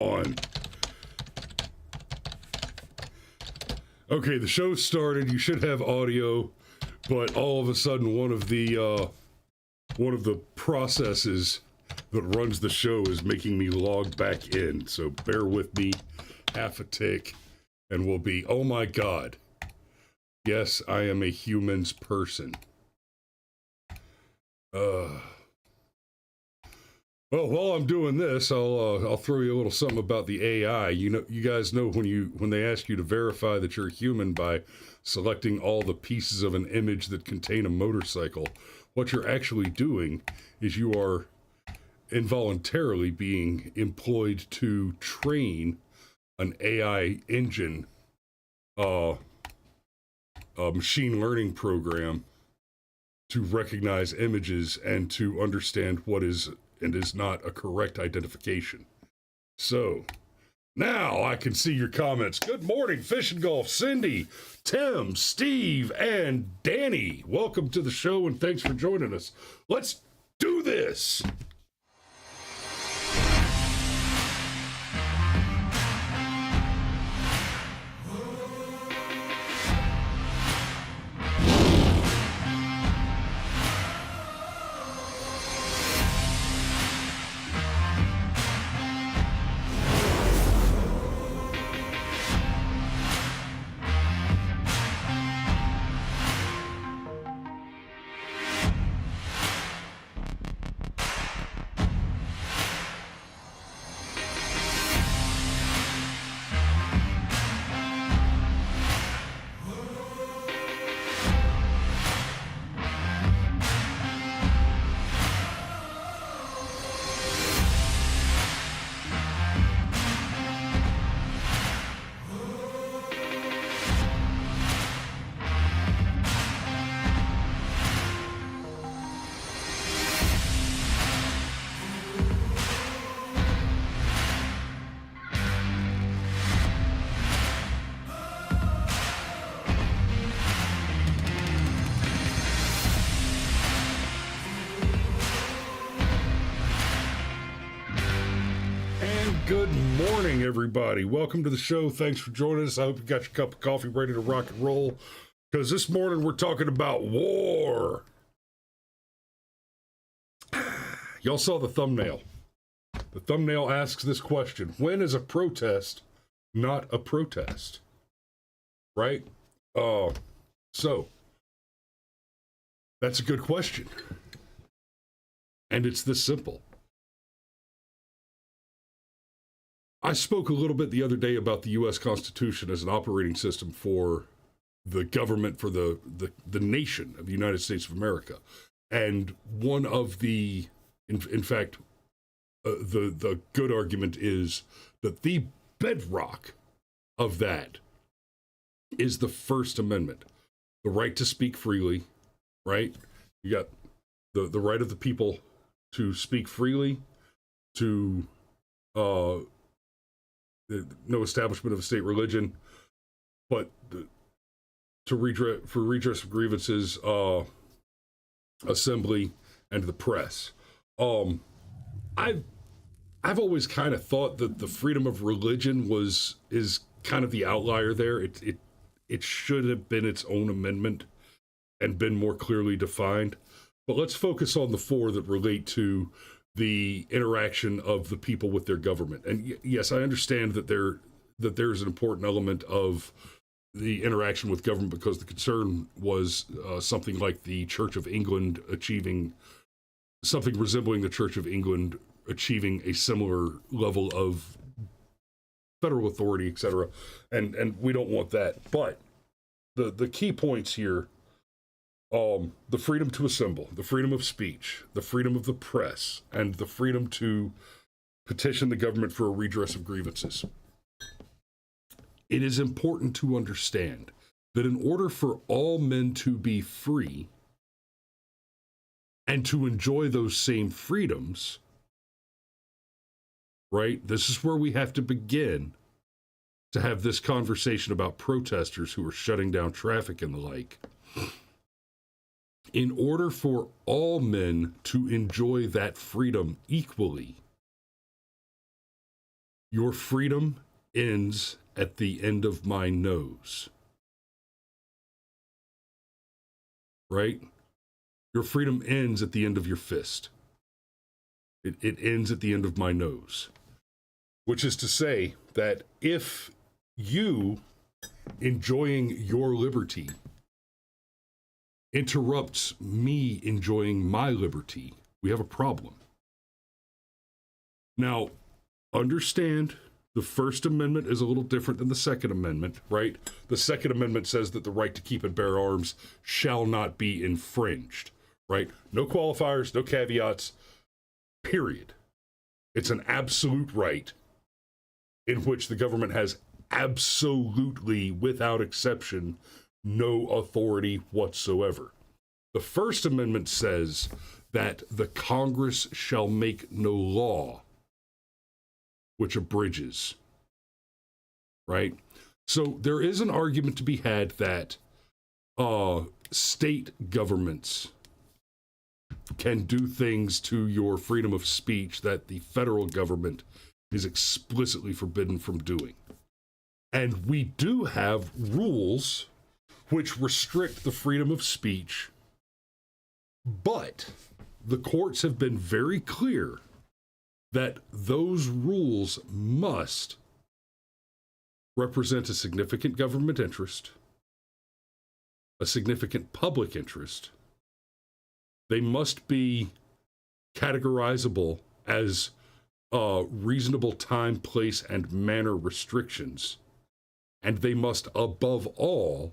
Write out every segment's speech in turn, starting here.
On. Okay, the show started. You should have audio, but all of a sudden, one of the processes that runs the show is making me log back in. So bear with me, half a tick, and we'll be. Oh my God! Yes, I am a humans person. Well, while I'm doing this, I'll throw you a little something about the AI. You know, you guys know when they ask you to verify that you're a human by selecting all the pieces of an image that contain a motorcycle, what you're actually doing is you are involuntarily being employed to train an AI engine, a machine learning program to recognize images and to understand what is and is not a correct identification. So, now I can see your comments. Good morning, Fish and Golf, Cindy, Tim, Steve, and Danny. Welcome to the show and thanks for joining us. Let's do this. Good morning, everybody. Welcome to the show. Thanks for joining us. I hope you got your cup of coffee ready to rock and roll, because this morning we're talking about war. Y'all saw the thumbnail. The thumbnail asks this question: when is a protest not a protest? Right? So that's a good question. And it's this simple. I spoke a little bit the other day about the U.S. Constitution as an operating system for the government, for the nation of the United States of America. And one of the, in fact, the good argument is that the bedrock of that is the First Amendment. The right to speak freely, right? You got the right of the people to speak freely, to no establishment of a state religion, but to redress of grievances, assembly, and the press. I've always kind of thought that the freedom of religion is kind of the outlier there. It should have been its own amendment and been more clearly defined. But let's focus on the four that relate to the interaction of the people with their government. And yes, I understand that there's an important element of the interaction with government, because the concern was something like the Church of England achieving something resembling the Church of England achieving a similar level of federal authority, etc. And we don't want that. But the key points here: the freedom to assemble, the freedom of speech, the freedom of the press, and the freedom to petition the government for a redress of grievances. It is important to understand that in order for all men to be free and to enjoy those same freedoms, right, this is where we have to begin to have this conversation about protesters who are shutting down traffic and the like. In order for all men to enjoy that freedom equally, Your freedom ends at the end of my nose. Right? Your freedom ends at the end of your fist. It ends at the end of my nose. Which is to say that if you enjoying your liberty interrupts me enjoying my liberty, we have a problem. Now, understand the First Amendment is a little different than the Second Amendment, right? The Second Amendment says that the right to keep and bear arms shall not be infringed, right? No qualifiers, no caveats, period. It's an absolute right in which the government has absolutely, without exception, no authority whatsoever. The First Amendment says that the Congress shall make no law which abridges, right? So there is an argument to be had that state governments can do things to your freedom of speech that the federal government is explicitly forbidden from doing. And we do have rules which restrict the freedom of speech, but the courts have been very clear that those rules must represent a significant government interest, a significant public interest. They must be categorizable as reasonable time, place, and manner restrictions. And they must, above all,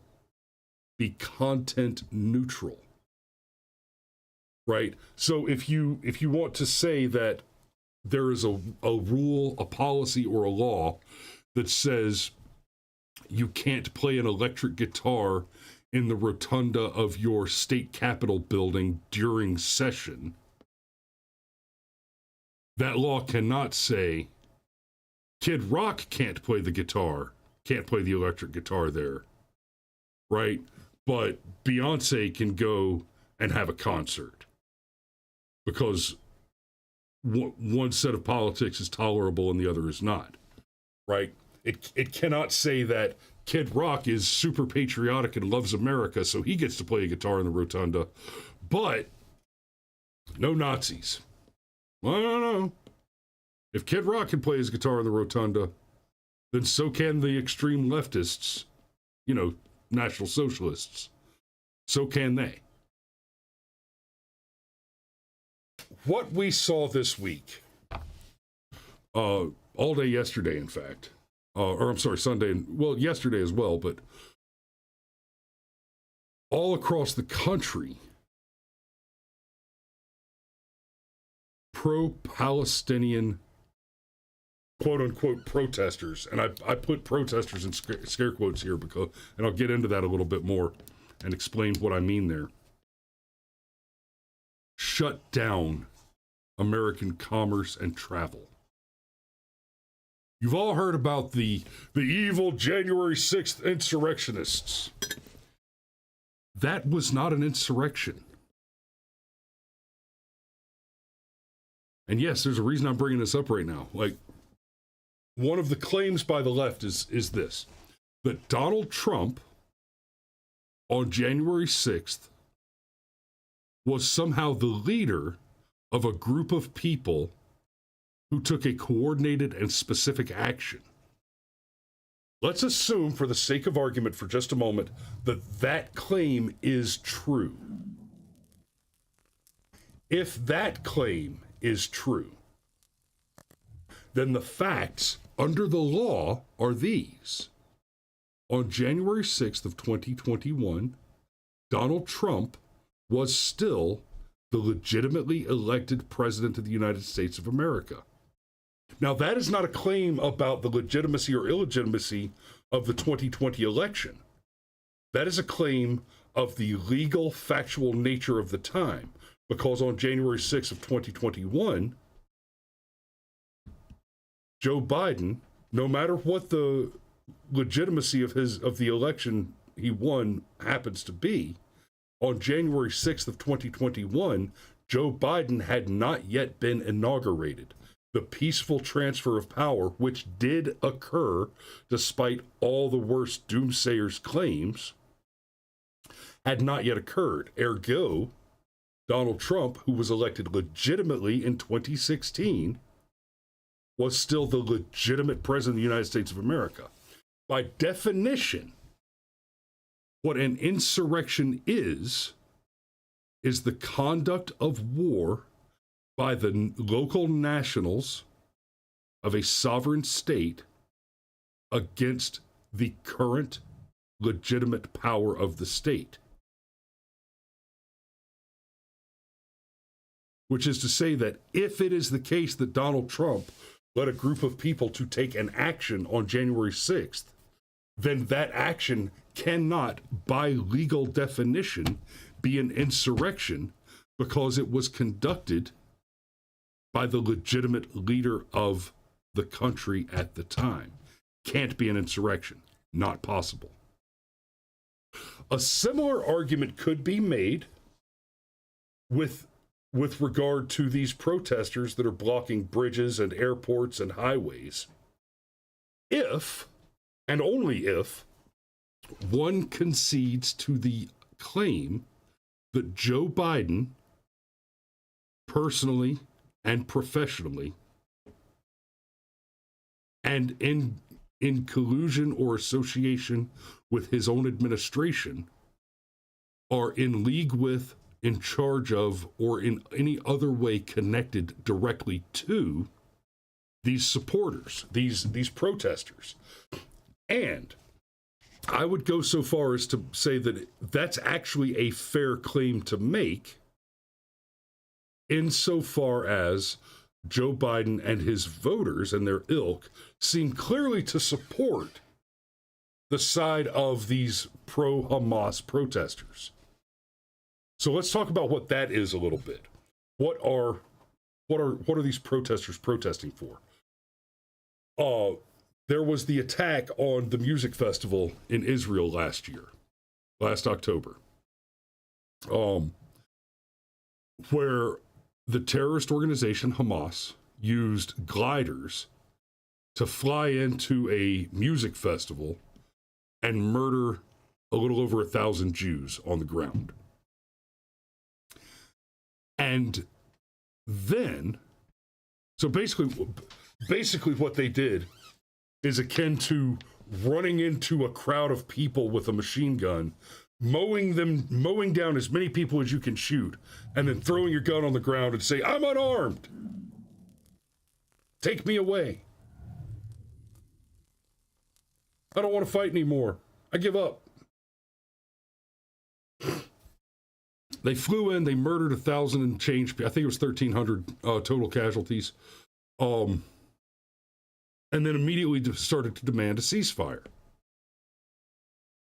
be content neutral. Right? So if you want to say that there is a rule, a policy, or a law that says you can't play an electric guitar in the rotunda of your state capitol building during session, that law cannot say Kid Rock can't play the guitar, can't play the electric guitar there, right? But Beyonce can go and have a concert because one set of politics is tolerable and the other is not, right? It cannot say that Kid Rock is super patriotic and loves America, so he gets to play a guitar in the rotunda, but no Nazis. Well, no. If Kid Rock can play his guitar in the rotunda, then so can the extreme leftists, National Socialists. So can they. What we saw this week, all day yesterday, in fact, Sunday, well, yesterday as well, but all across the country, pro-Palestinian, quote-unquote, protesters, and I put protesters in scare quotes here, and I'll get into that a little bit more and explain what I mean there, shut down American commerce and travel. You've all heard about the evil January 6th insurrectionists. That was not an insurrection. And yes, there's a reason I'm bringing this up right now. Like, one of the claims by the left is this, that Donald Trump on January 6th was somehow the leader of a group of people who took a coordinated and specific action. Let's assume, for the sake of argument for just a moment, that that claim is true. If that claim is true, then the facts under the law are these. On January 6th of 2021, Donald Trump was still the legitimately elected president of the United States of America. Now, that is not a claim about the legitimacy or illegitimacy of the 2020 election. That is a claim of the legal, factual nature of the time, because on January 6th of 2021, Joe Biden, no matter what the legitimacy of the election he won happens to be, on January 6th of 2021, Joe Biden had not yet been inaugurated. the peaceful transfer of power, which did occur despite all the worst doomsayers' claims, had not yet occurred. Ergo, Donald Trump, who was elected legitimately in 2016, was still the legitimate president of the United States of America. By definition, what an insurrection is the conduct of war by the local nationals of a sovereign state against the current legitimate power of the state. Which is to say that if it is the case that Donald Trump led a group of people to take an action on January 6th, then that action cannot, by legal definition, be an insurrection because it was conducted by the legitimate leader of the country at the time. Can't be an insurrection. Not possible. A similar argument could be made with regard to these protesters that are blocking bridges and airports and highways. If, and only if, one concedes to the claim that Joe Biden, personally and professionally, and in collusion or association with his own administration, are in league with, in charge of, or in any other way connected directly to these supporters, these protesters. And I would go so far as to say that that's actually a fair claim to make, insofar as Joe Biden and his voters and their ilk seem clearly to support the side of these pro-Hamas protesters. So let's talk about what that is a little bit. What are these protesters protesting for? There was the attack on the music festival in Israel last October, where the terrorist organization Hamas used gliders to fly into a music festival and murder a little over 1,000 Jews on the ground. And then, so basically what they did is akin to running into a crowd of people with a machine gun, mowing down as many people as you can shoot, and then throwing your gun on the ground and say, "I'm unarmed. Take me away. I don't want to fight anymore. I give up." They flew in, they murdered 1,000 and change, I think it was 1,300 total casualties, and then immediately started to demand a ceasefire.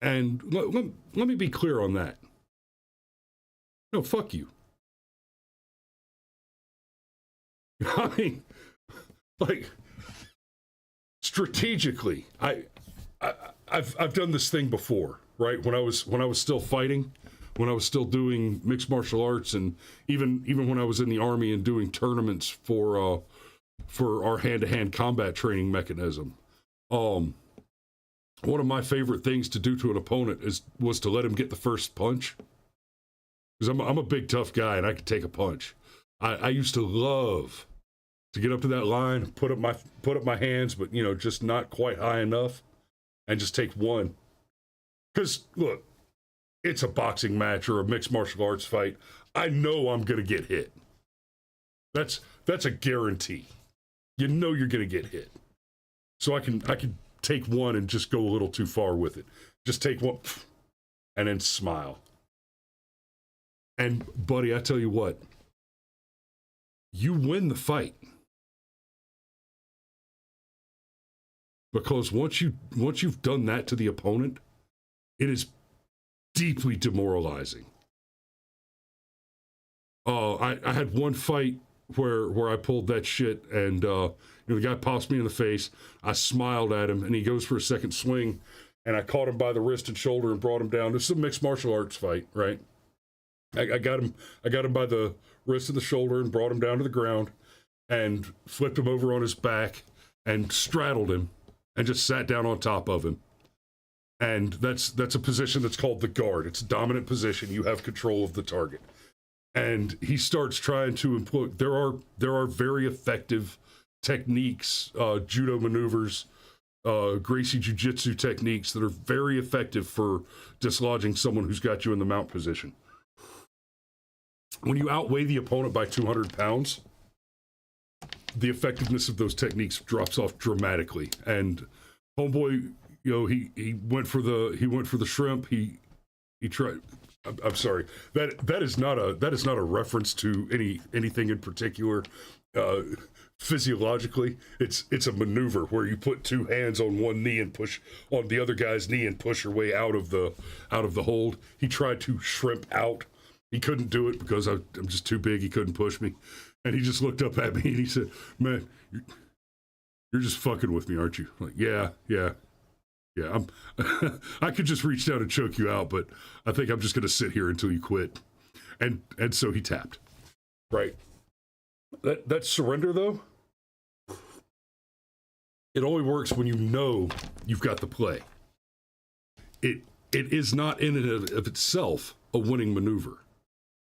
And let me be clear on that. No, fuck you. I mean, like, strategically, I've done this thing before, right? When I was still fighting, when I was still doing mixed martial arts, and even when I was in the Army and doing tournaments for our hand-to-hand combat training mechanism. One of my favorite things to do to an opponent was to let him get the first punch. Because I'm a big tough guy and I can take a punch. I used to love to get up to that line, put up my hands, but just not quite high enough, and just take one. Because look, it's a boxing match or a mixed martial arts fight. I know I'm gonna get hit. That's a guarantee. You know you're gonna get hit. So I can take one and just go a little too far with it. Just take one and then smile. And buddy, I tell you what, you win the fight. Because once you've done that to the opponent, it is deeply demoralizing. I had one fight where I pulled that shit, and the guy pops me in the face. I smiled at him, and he goes for a second swing, and I caught him by the wrist and shoulder and brought him down. This is a mixed martial arts fight, right? I got him by the wrist and the shoulder and brought him down to the ground. and flipped him over on his back and straddled him and just sat down on top of him. And that's a position that's called the guard. It's a dominant position. You have control of the target. And he starts trying to employ. There are very effective techniques, judo maneuvers, Gracie jiu-jitsu techniques that are very effective for dislodging someone who's got you in the mount position. When you outweigh the opponent by 200 pounds, the effectiveness of those techniques drops off dramatically. And homeboy, he went for the shrimp. He tried. I'm sorry. That is not a reference to anything in particular. Physiologically, it's a maneuver where you put two hands on one knee and push on the other guy's knee and push your way out of the hold. He tried to shrimp out. He couldn't do it because I'm just too big. He couldn't push me, and he just looked up at me and he said, "Man, you're just fucking with me, aren't you?" I'm like, yeah. I'm. I could just reach down and choke you out, but I think I'm just gonna sit here until you quit. And so he tapped. Right. That surrender, though, it only works when you know you've got the play. It is not in and of itself a winning maneuver.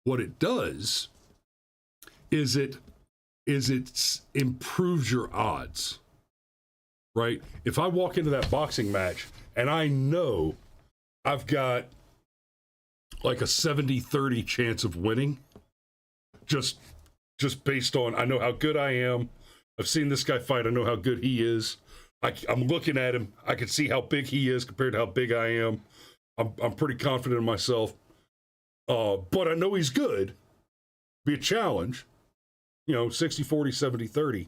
What it does is it improves your odds, right? If I walk into that boxing match and I know I've got like a 70-30 chance of winning, just based on, I know how good I am. I've seen this guy fight. I know how good he is. I'm looking at him. I can see how big he is compared to how big I am. I'm pretty confident in myself. But I know he's good. Be a challenge. 60-40, 70-30.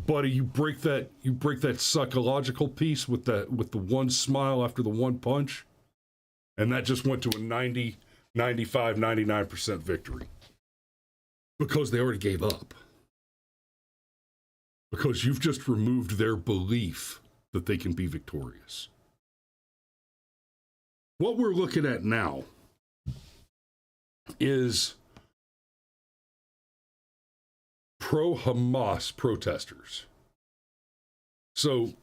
But you break that psychological piece with the one smile after the one punch. And that just went to a 90, 95, 99% victory. Because they already gave up. Because you've just removed their belief that they can be victorious. What we're looking at now is pro-Hamas protesters. So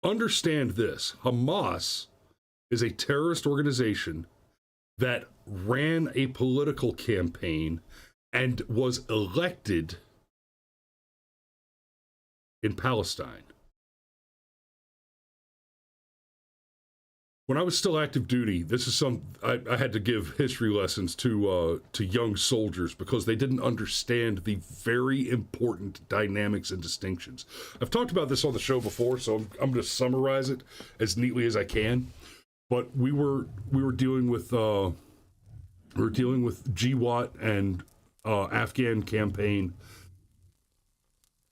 understand this. Hamas is a terrorist organization that ran a political campaign and was elected in Palestine. When I was still active duty, this is I had to give history lessons to young soldiers because they didn't understand the very important dynamics and distinctions. I've talked about this on the show before, so I'm going to summarize it as neatly as I can. But we were dealing with GWAT and Afghan campaign,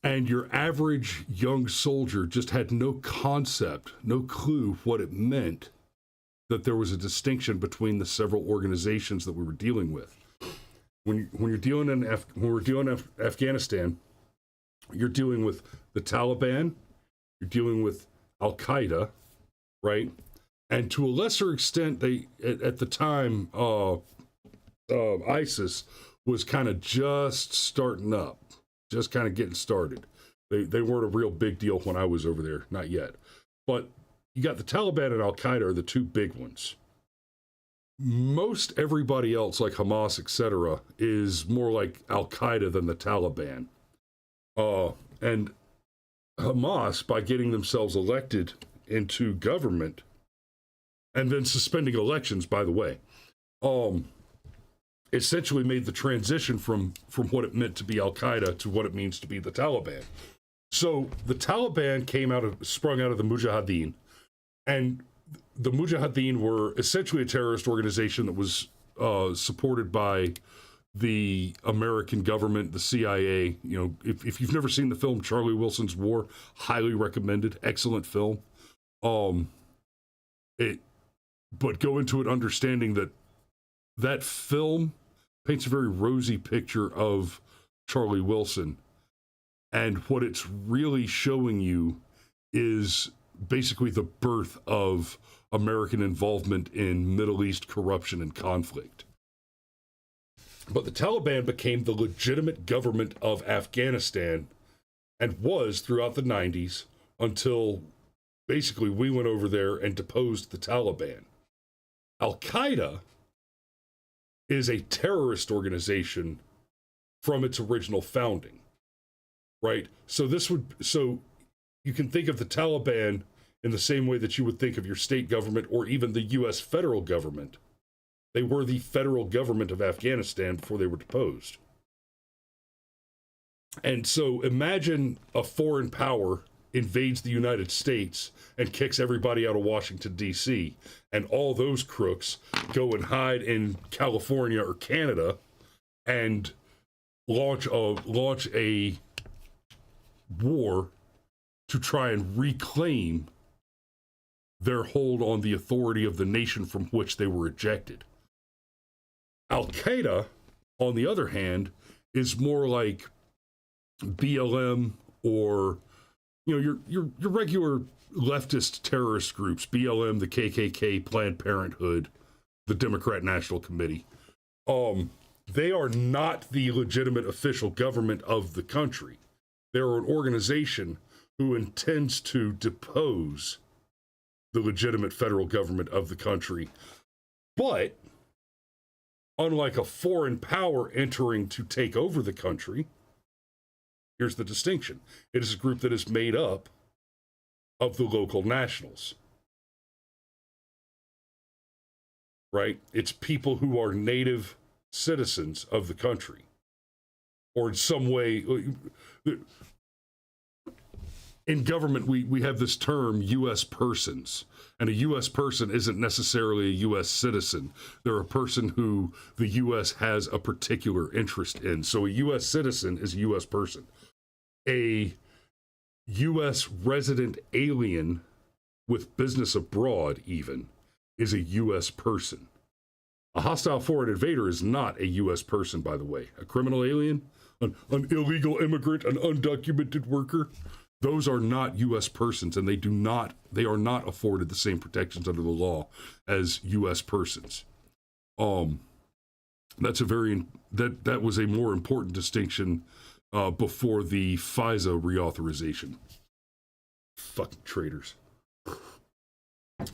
and your average young soldier just had no concept, no clue what it meant that there was a distinction between the several organizations that we were dealing with. When we're dealing in Afghanistan, you're dealing with the Taliban, you're dealing with Al Qaeda, right? And to a lesser extent, they at the time, ISIS was kind of just starting up, just kind of getting started. They weren't a real big deal when I was over there, not yet. But you got the Taliban and Al Qaeda are the two big ones. Most everybody else, like Hamas, etc., is more like Al Qaeda than the Taliban. And Hamas, by getting themselves elected into government, and then suspending elections, by the way, essentially made the transition from what it meant to be Al Qaeda to what it means to be the Taliban. So the Taliban sprung out of the Mujahideen, and the Mujahideen were essentially a terrorist organization that was supported by the American government, the CIA. If you've never seen the film Charlie Wilson's War, highly recommended, excellent film. But go into it understanding that film paints a very rosy picture of Charlie Wilson. And what it's really showing you is basically the birth of American involvement in Middle East corruption and conflict. But the Taliban became the legitimate government of Afghanistan and was throughout the 90s until basically we went over there and deposed the Taliban. Al-Qaeda is a terrorist organization from its original founding, right? So you can think of the Taliban in the same way that you would think of your state government or even the U.S. federal government. They were the federal government of Afghanistan before they were deposed. And so imagine a foreign power invades the United States and kicks everybody out of Washington, D.C., and all those crooks go and hide in California or Canada and launch a war to try and reclaim their hold on the authority of the nation from which they were ejected. Al-Qaeda, on the other hand, is more like BLM or your regular leftist terrorist groups, BLM, the KKK, Planned Parenthood, the Democrat National Committee. They are not the legitimate official government of the country. They're an organization who intends to depose the legitimate federal government of the country. But unlike a foreign power entering to take over the country, here's the distinction. It is a group that is made up of the local nationals. Right? It's people who are native citizens of the country. Or in some way, in government, we have this term, U.S. persons. And a U.S. person isn't necessarily a U.S. citizen. They're a person who the U.S. has a particular interest in. So a U.S. citizen is a U.S. person. A U.S. resident alien with business abroad, even, is a U.S. person. A hostile foreign invader is not a U.S. person, by the way. A criminal alien, an illegal immigrant, an undocumented worker, those are not U.S. persons, and they are not afforded the same protections under the law as U.S. persons. That was a more important distinction before the FISA reauthorization. Fucking traitors.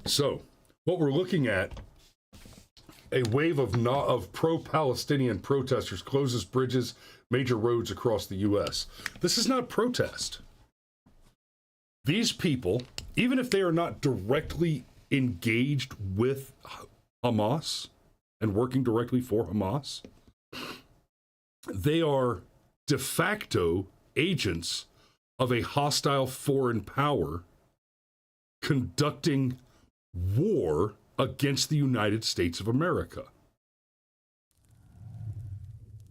So, what we're looking at, a wave of pro-Palestinian protesters closes bridges, major roads across the U.S. This is not protest. These people, even if they are not directly engaged with Hamas and working directly for Hamas, they are de facto agents of a hostile foreign power conducting war against the United States of America.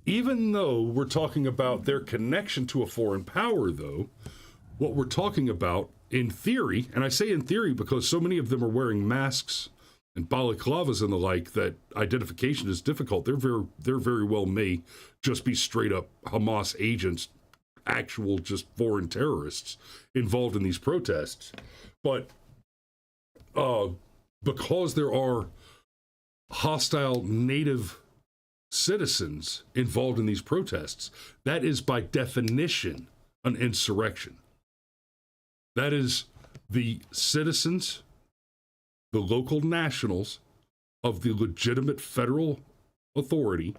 Even though we're talking about their connection to a foreign power, though, what we're talking about in theory, and I say in theory because so many of them are wearing masks and balaclavas and the like that identification is difficult. They're very well may just be straight up Hamas agents, actual just foreign terrorists involved in these protests. But because there are hostile native citizens involved in these protests, that is by definition an insurrection. That is the citizens, the local nationals of the legitimate federal authority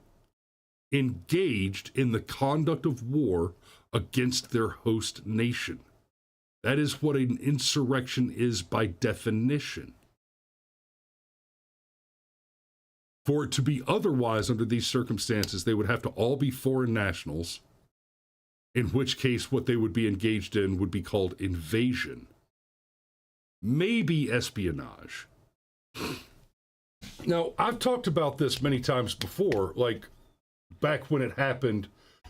engaged in the conduct of war against their host nation. That is what an insurrection is by definition. For it to be otherwise under these circumstances, they would have to all be foreign nationals, in which case what they would be engaged in would be called invasion. Maybe espionage. Now, I've talked about this many times before, like back when it happened.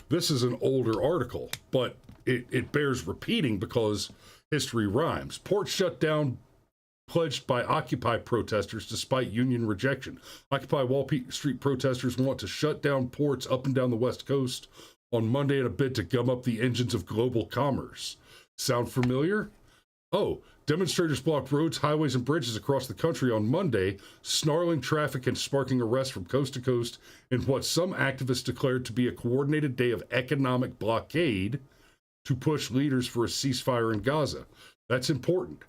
This is an older article, but it bears repeating because history rhymes. Ports shut down pledged by Occupy protesters despite union rejection. Occupy Wall Street protesters want to shut down ports up and down the West Coast on Monday in a bid to gum up the engines of global commerce. Sound familiar? Oh, demonstrators blocked roads, highways, and bridges across the country on Monday, snarling traffic and sparking arrests from coast to coast in what some activists declared to be a coordinated day of economic blockade to push leaders for a ceasefire in Gaza. That's important.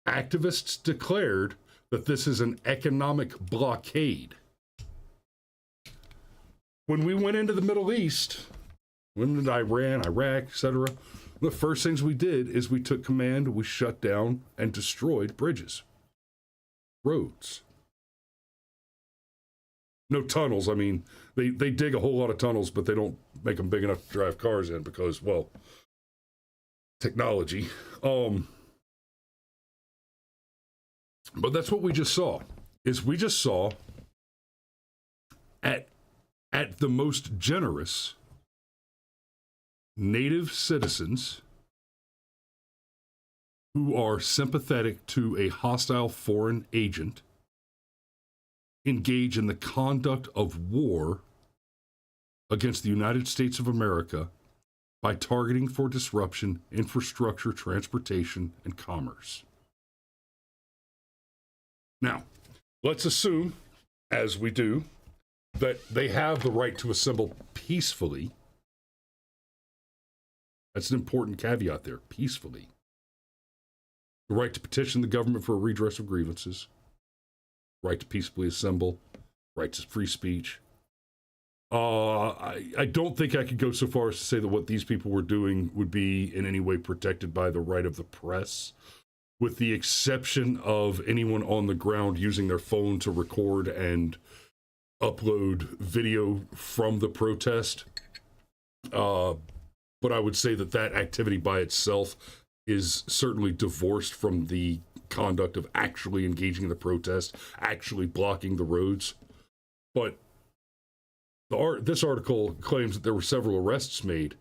Activists declared that this is an economic blockade. When we went into the Middle East, went into Iran, Iraq, etc., the first things we did is we took command, we shut down and destroyed bridges, roads. No tunnels. I mean, they dig a whole lot of tunnels, but they don't make them big enough to drive cars in because, well, technology. But that's what we just saw, is we just saw at the most generous native citizens who are sympathetic to a hostile foreign agent engage in the conduct of war against the United States of America by targeting for disruption infrastructure, transportation, and commerce. Now, let's assume, as we do, that they have the right to assemble peacefully. That's an important caveat there, peacefully. The right to petition the government for a redress of grievances, right to peacefully assemble, right to free speech. I don't think I could go so far as to say that what these people were doing would be in any way protected by the right of the press, with the exception of anyone on the ground using their phone to record and upload video from the protest. But I would say that that activity by itself is certainly divorced from the conduct of actually engaging in the protest, actually blocking the roads. But this article claims that there were several arrests made,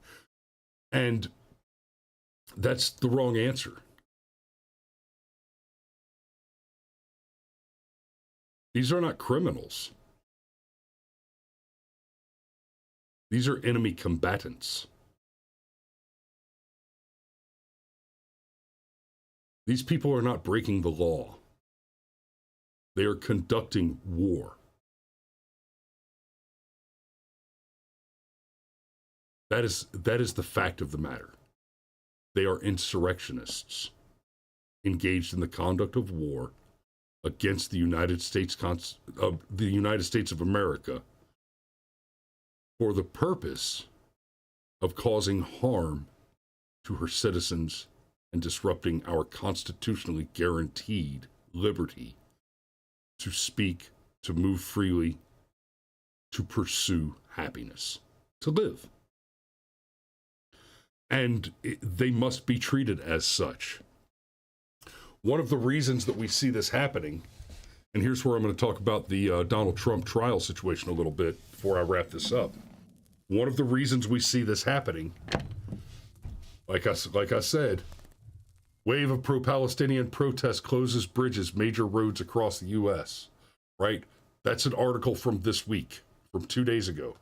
and that's the wrong answer. These are not criminals. These are enemy combatants. These people are not breaking the law. They are conducting war. That is the fact of the matter. They are insurrectionists engaged in the conduct of war against the United States of America for the purpose of causing harm to her citizens and disrupting our constitutionally guaranteed liberty to speak, to move freely, to pursue happiness, to live. And they must be treated as such. One of the reasons that we see this happening, and here's where I'm going to talk about the Donald Trump trial situation a little bit before I wrap this up. One of the reasons we see this happening, like I said, wave of pro-Palestinian protests closes bridges, major roads across the U.S., right? That's an article from this week, from 2 days ago.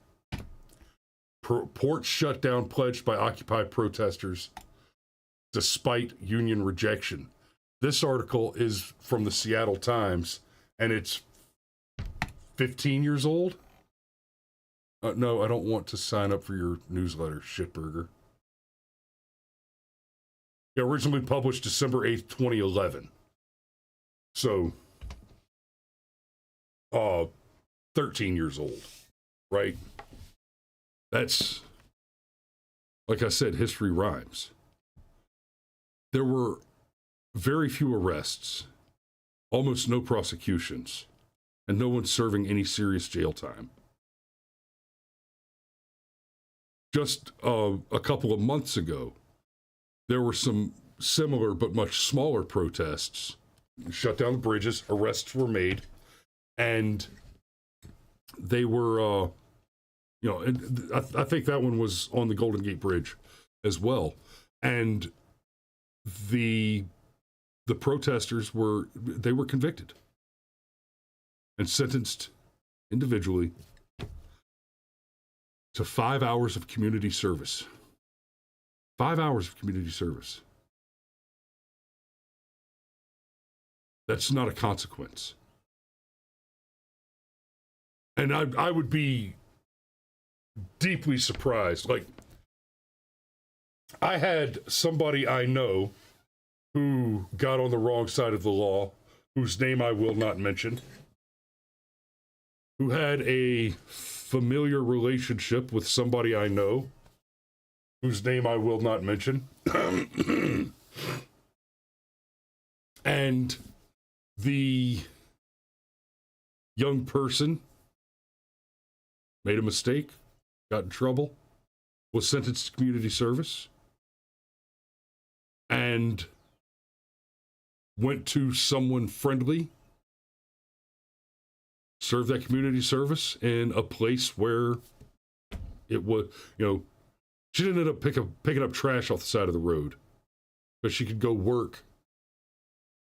Port shutdown pledged by Occupy protesters despite union rejection. This article is from the Seattle Times, and it's 15 years old. No, I don't want to sign up for your newsletter, shitburger. It originally published December 8th, 2011. So, 13 years old, right? That's, like I said, history rhymes. There were very few arrests, almost no prosecutions, and no one serving any serious jail time. Just a couple of months ago, there were some similar but much smaller protests. Shut down the bridges, arrests were made, and they were, and I think that one was on the Golden Gate Bridge as well. And the protesters were convicted and sentenced individually to 5 hours of community service. 5 hours of community service. That's not a consequence. And I would be deeply surprised. Like, I had somebody I know who got on the wrong side of the law, whose name I will not mention, who had a familiar relationship with somebody I know, whose name I will not mention. And the young person made a mistake, got in trouble, was sentenced to community service, and went to someone friendly, served that community service in a place where it was, she didn't end up picking up trash off the side of the road, but she could go work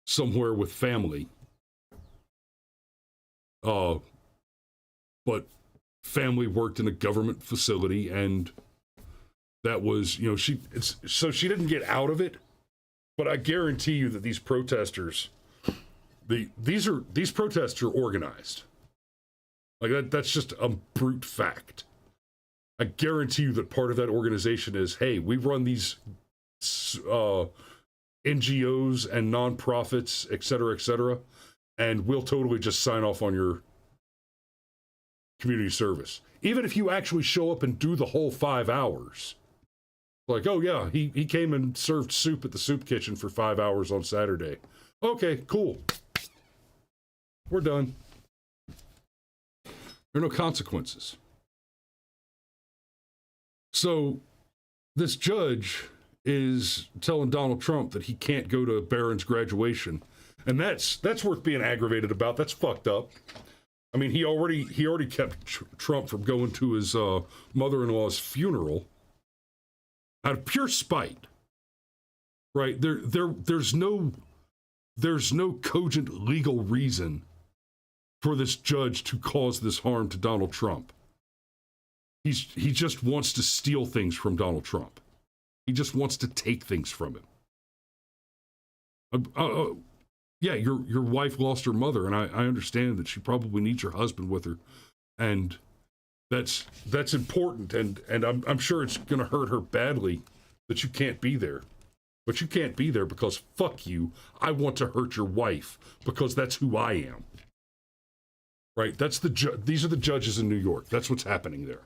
somewhere with family. But family worked in a government facility, and that was, so she didn't get out of it. But I guarantee you that these protesters, these protests are organized. Like that's just a brute fact. I guarantee you that part of that organization is, hey, we run these NGOs and nonprofits, et cetera, and we'll totally just sign off on your community service. Even if you actually show up and do the whole 5 hours. Like, oh yeah, he came and served soup at the soup kitchen for 5 hours on Saturday. Okay, cool. We're done. There are no consequences. So this judge is telling Donald Trump that he can't go to Barron's graduation. And that's worth being aggravated about. That's fucked up. I mean, he already kept Trump from going to his mother-in-law's funeral out of pure spite. Right? There's no cogent legal reason for this judge to cause this harm to Donald Trump. He just wants to steal things from Donald Trump. He just wants to take things from him. Yeah, your wife lost her mother, and I understand that she probably needs her husband with her, and that's important, and I'm sure it's going to hurt her badly that you can't be there. But you can't be there because, fuck you, I want to hurt your wife because that's who I am. Right? These are the judges in New York. That's what's happening there.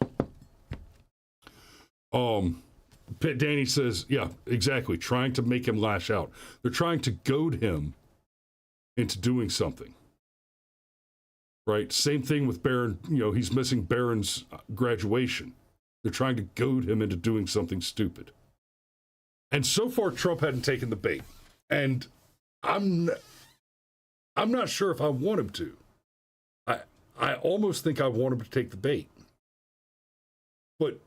Danny says, yeah, exactly, trying to make him lash out. They're trying to goad him into doing something. Right? Same thing with Barron. He's missing Barron's graduation. They're trying to goad him into doing something stupid. And so far, Trump hadn't taken the bait. And I'm not sure if I want him to. I almost think I want him to take the bait. But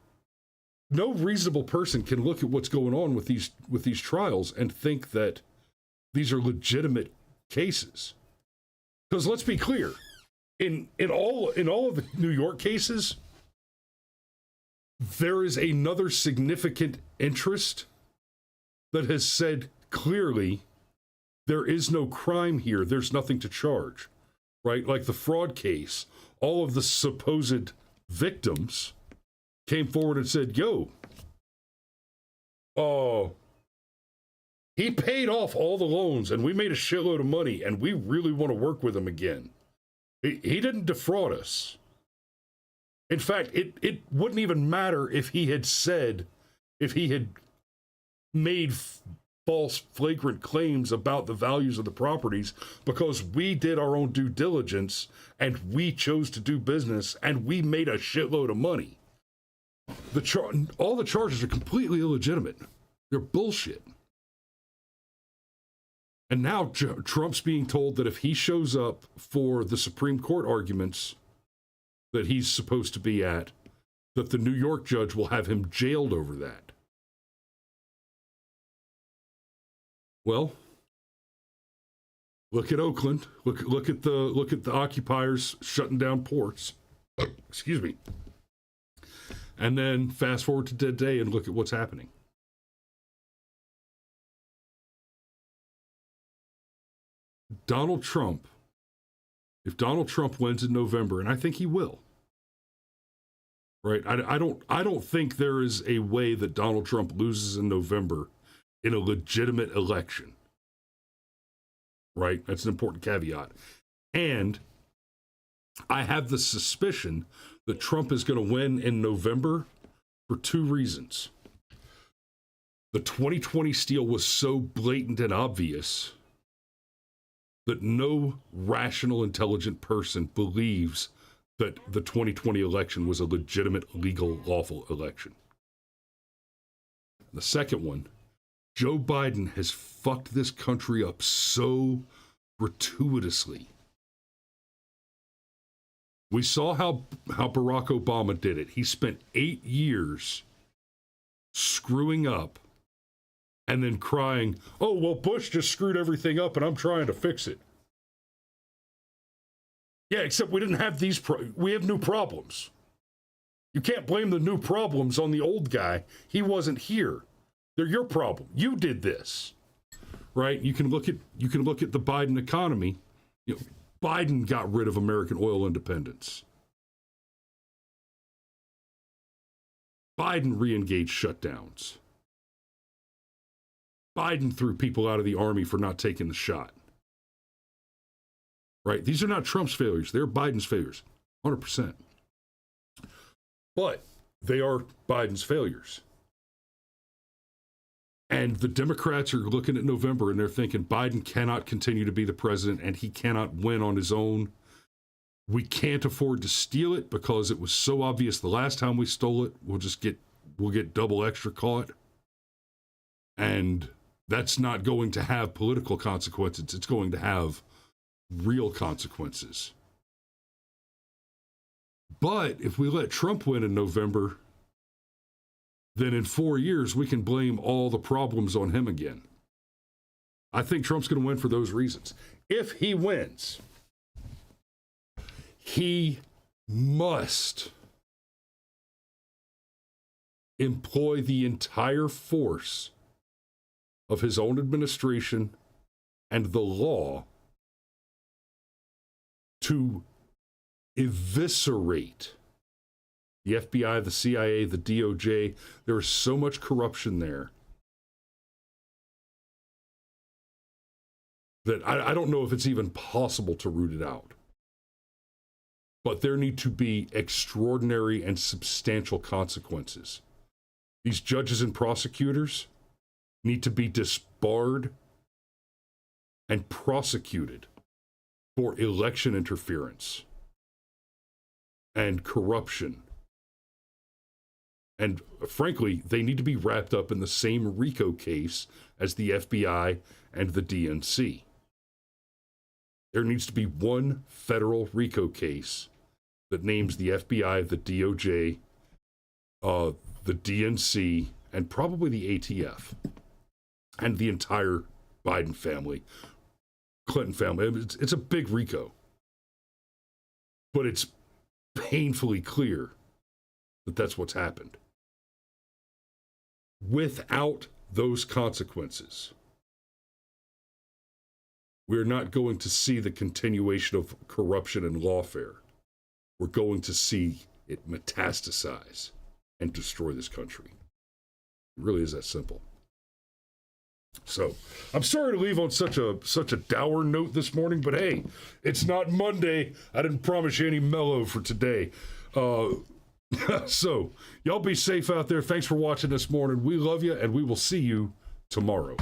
no reasonable person can look at what's going on with these trials and think that these are legitimate cases. Because let's be clear, in all of the New York cases, there is another significant interest that has said clearly there is no crime here, there's nothing to charge. Right? Like the fraud case, all of the supposed victims came forward and said, he paid off all the loans and we made a shitload of money and we really want to work with him again. He didn't defraud us. In fact, it wouldn't even matter if he had made false, flagrant claims about the values of the properties because we did our own due diligence and we chose to do business and we made a shitload of money. All the charges are completely illegitimate. They're bullshit. And now Trump's being told that if he shows up for the Supreme Court arguments that he's supposed to be at, that the New York judge will have him jailed over that. Well, look at Oakland. Look at the occupiers shutting down ports. Excuse me. And then fast forward to today and look at what's happening. Donald Trump wins in November, and I think he will, right? I don't think there is a way that Donald Trump loses in November in a legitimate election, right? That's an important caveat. And I have the suspicion that Trump is going to win in November for two reasons. The 2020 steal was so blatant and obvious that no rational, intelligent person believes that the 2020 election was a legitimate, legal, lawful election. The second one, Joe Biden has fucked this country up so gratuitously. We saw how Barack Obama did it. He spent 8 years screwing up and then crying, oh, well, Bush just screwed everything up and I'm trying to fix it. Yeah, except we didn't have we have new problems. You can't blame the new problems on the old guy. He wasn't here. They're your problem. You did this, right? You can look at the Biden economy. You know, Biden got rid of American oil independence. Biden re-engaged shutdowns. Biden threw people out of the army for not taking the shot. Right? These are not Trump's failures. They're Biden's failures. 100%. But they are Biden's failures. And the Democrats are looking at November and they're thinking Biden cannot continue to be the president and he cannot win on his own. We can't afford to steal it because it was so obvious the last time we stole it. We'll get double extra caught. And that's not going to have political consequences. It's going to have real consequences. But if we let Trump win in November, then in 4 years, we can blame all the problems on him again. I think Trump's going to win for those reasons. If he wins, he must employ the entire force of his own administration and the law to eviscerate the FBI, the CIA, the DOJ. There is so much corruption there that I don't know if it's even possible to root it out. But there need to be extraordinary and substantial consequences. These judges and prosecutors need to be disbarred and prosecuted for election interference and corruption. And frankly, they need to be wrapped up in the same RICO case as the FBI and the DNC. There needs to be one federal RICO case that names the FBI, the DOJ, the DNC, and probably the ATF, and the entire Biden family, Clinton family. It's a big RICO. But it's painfully clear that that's what's happened. Without those consequences, we're not going to see the continuation of corruption and lawfare. We're going to see it metastasize and destroy this country. It really is that simple. So, I'm sorry to leave on such a dour note this morning, but hey, it's not Monday. I didn't promise you any mellow for today. So, y'all be safe out there. Thanks for watching this morning. We love you, and we will see you tomorrow.